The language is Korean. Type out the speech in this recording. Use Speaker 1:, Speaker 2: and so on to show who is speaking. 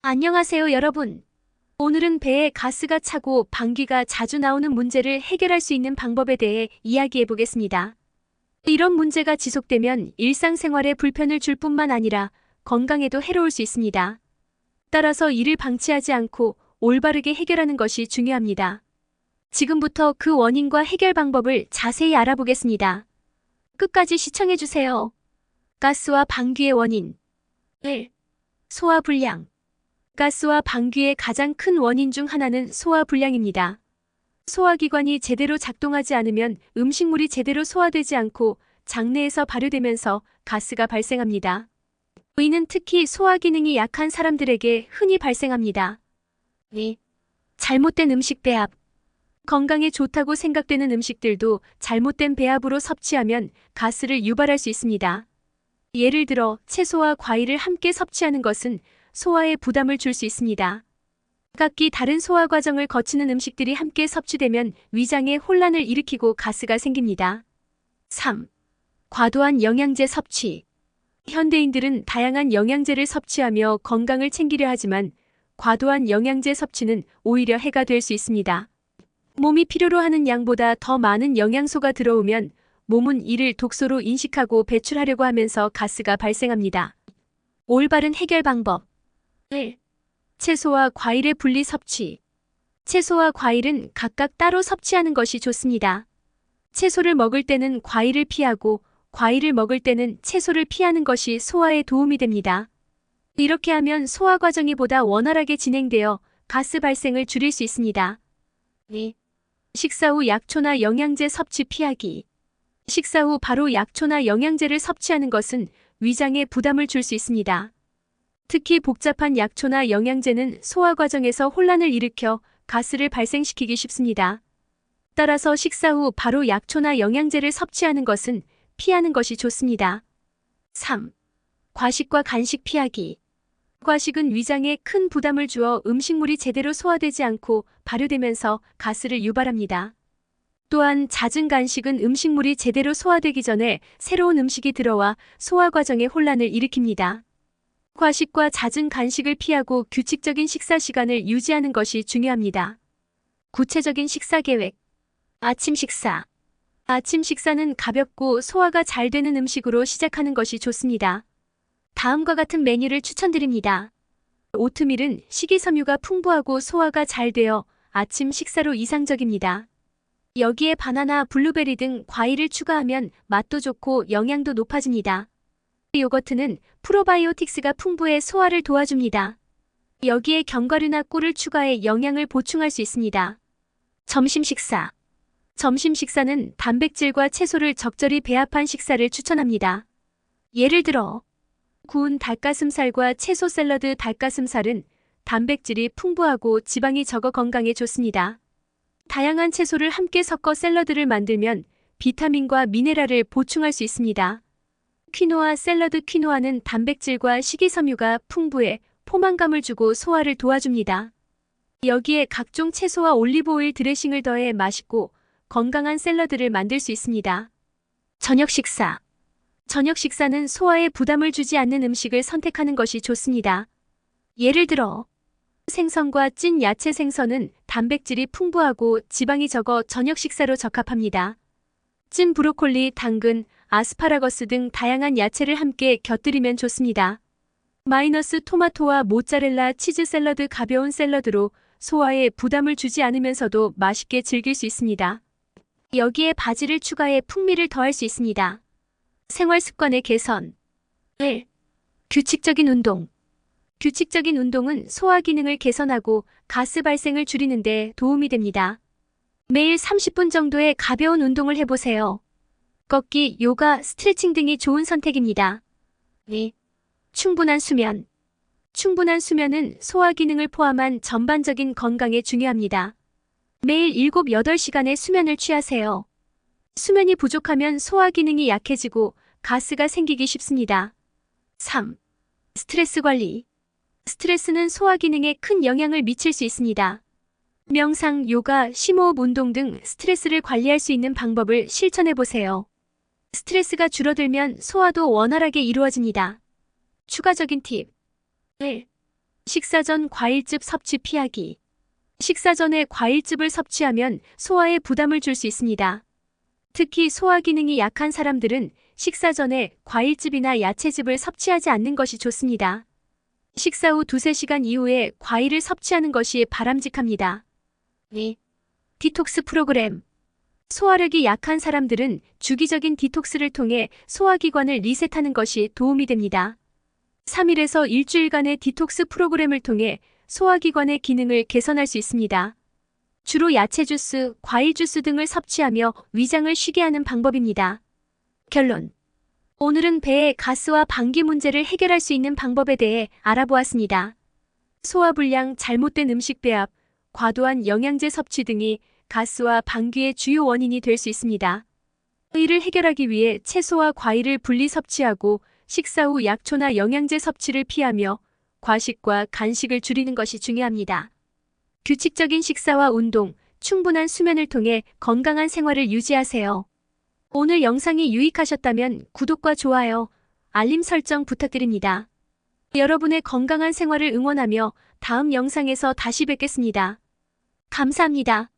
Speaker 1: 안녕하세요, 여러분. 오늘은 배에 가스가 차고 방귀가 자주 나오는 문제를 해결할 수 있는 방법에 대해 이야기해 보겠습니다. 이런 문제가 지속되면 일상생활에 불편을 줄 뿐만 아니라 건강에도 해로울 수 있습니다. 따라서 이를 방치하지 않고 올바르게 해결하는 것이 중요합니다. 지금부터 그 원인과 해결 방법을 자세히 알아보겠습니다. 끝까지 시청해 주세요. 가스와 방귀의 원인. 1. 소화불량. 가스와 방귀의 가장 큰 원인 중 하나는 소화불량입니다. 소화기관이 제대로 작동하지 않으면 음식물이 제대로 소화되지 않고 장내에서 발효되면서 가스가 발생합니다. 이는 특히 소화 기능이 약한 사람들에게 흔히 발생합니다. 2. 잘못된 음식 배합. 건강에 좋다고 생각되는 음식들도 잘못된 배합으로 섭취하면 가스를 유발할 수 있습니다. 예를 들어 채소와 과일을 함께 섭취하는 것은 소화에 부담을 줄 수 있습니다. 각기 다른 소화 과정을 거치는 음식들이 함께 섭취되면 위장에 혼란을 일으키고 가스가 생깁니다. 3. 과도한 영양제 섭취. 현대인들은 다양한 영양제를 섭취하며 건강을 챙기려 하지만 과도한 영양제 섭취는 오히려 해가 될 수 있습니다. 몸이 필요로 하는 양보다 더 많은 영양소가 들어오면 몸은 이를 독소로 인식하고 배출하려고 하면서 가스가 발생합니다. 올바른 해결 방법. 1. 채소와 과일의 분리 섭취. 채소와 과일은 각각 따로 섭취하는 것이 좋습니다. 채소를 먹을 때는 과일을 피하고 과일을 먹을 때는 채소를 피하는 것이 소화에 도움이 됩니다. 이렇게 하면 소화 과정이 보다 원활하게 진행되어 가스 발생을 줄일 수 있습니다. 2. 식사 후 약초나 영양제 섭취 피하기. 식사 후 바로 약초나 영양제를 섭취하는 것은 위장에 부담을 줄 수 있습니다. 특히 복잡한 약초나 영양제는 소화 과정에서 혼란을 일으켜 가스를 발생시키기 쉽습니다. 따라서 식사 후 바로 약초나 영양제를 섭취하는 것은 피하는 것이 좋습니다. 3. 과식과 간식 피하기. 과식은 위장에 큰 부담을 주어 음식물이 제대로 소화되지 않고 발효되면서 가스를 유발합니다. 또한 잦은 간식은 음식물이 제대로 소화되기 전에 새로운 음식이 들어와 소화 과정에 혼란을 일으킵니다. 과식과 잦은 간식을 피하고 규칙적인 식사 시간을 유지하는 것이 중요합니다. 구체적인 식사 계획. 아침 식사. 아침 식사는 가볍고 소화가 잘 되는 음식으로 시작하는 것이 좋습니다. 다음과 같은 메뉴를 추천드립니다. 오트밀은 식이섬유가 풍부하고 소화가 잘 되어 아침 식사로 이상적입니다. 여기에 바나나, 블루베리 등 과일을 추가하면 맛도 좋고 영양도 높아집니다. 요거트는 프로바이오틱스가 풍부해 소화를 도와줍니다. 여기에 견과류나 꿀을 추가해 영양을 보충할 수 있습니다. 점심 식사. 점심 식사는 단백질과 채소를 적절히 배합한 식사를 추천합니다. 예를 들어 구운 닭가슴살과 채소 샐러드. 닭가슴살은 단백질이 풍부하고 지방이 적어 건강에 좋습니다. 다양한 채소를 함께 섞어 샐러드를 만들면 비타민과 미네랄을 보충할 수 있습니다. 퀴노아 샐러드. 퀴노아는 단백질과 식이섬유가 풍부해 포만감을 주고 소화를 도와줍니다. 여기에 각종 채소와 올리브오일 드레싱을 더해 맛있고 건강한 샐러드를 만들 수 있습니다. 저녁 식사. 저녁 식사는 소화에 부담을 주지 않는 음식을 선택하는 것이 좋습니다. 예를 들어 생선과 찐 야채. 생선은 단백질이 풍부하고 지방이 적어 저녁 식사로 적합합니다. 찐 브로콜리, 당근, 아스파라거스 등 다양한 야채를 함께 곁들이면 좋습니다. 마이너스 토마토와 모짜렐라 치즈 샐러드. 가벼운 샐러드로 소화에 부담을 주지 않으면서도 맛있게 즐길 수 있습니다. 여기에 바지를 추가해 풍미를 더할 수 있습니다. 생활 습관의 개선. 1. 규칙적인 운동. 규칙적인 운동은 소화 기능을 개선하고 가스 발생을 줄이는 데 도움이 됩니다. 매일 30분 정도의 가벼운 운동을 해보세요. 걷기, 요가, 스트레칭 등이 좋은 선택입니다. 2. 충분한 수면. 충분한 수면은 소화 기능을 포함한 전반적인 건강에 중요합니다. 매일 7, 8시간의 수면을 취하세요. 수면이 부족하면 소화 기능이 약해지고 가스가 생기기 쉽습니다. 3. 스트레스 관리. 스트레스는 소화 기능에 큰 영향을 미칠 수 있습니다. 명상, 요가, 심호흡 운동 등 스트레스를 관리할 수 있는 방법을 실천해 보세요. 스트레스가 줄어들면 소화도 원활하게 이루어집니다. 추가적인 팁. 1. 식사 전 과일즙 섭취 피하기. 식사 전에 과일즙을 섭취하면 소화에 부담을 줄 수 있습니다. 특히 소화 기능이 약한 사람들은 식사 전에 과일즙이나 야채즙을 섭취하지 않는 것이 좋습니다. 식사 후 2~3시간 이후에 과일을 섭취하는 것이 바람직합니다. 2. 디톡스 프로그램. 소화력이 약한 사람들은 주기적인 디톡스를 통해 소화기관을 리셋하는 것이 도움이 됩니다. 3일에서 일주일간의 디톡스 프로그램을 통해 소화기관의 기능을 개선할 수 있습니다. 주로 야채 주스, 과일 주스 등을 섭취하며 위장을 쉬게 하는 방법입니다. 결론. 오늘은 배의 가스와 방귀 문제를 해결할 수 있는 방법에 대해 알아보았습니다. 소화불량, 잘못된 음식 배합, 과도한 영양제 섭취 등이 가스와 방귀의 주요 원인이 될 수 있습니다. 이를 해결하기 위해 채소와 과일을 분리 섭취하고 식사 후 약초나 영양제 섭취를 피하며 과식과 간식을 줄이는 것이 중요합니다. 규칙적인 식사와 운동, 충분한 수면을 통해 건강한 생활을 유지하세요. 오늘 영상이 유익하셨다면 구독과 좋아요, 알림 설정 부탁드립니다. 여러분의 건강한 생활을 응원하며 다음 영상에서 다시 뵙겠습니다. 감사합니다.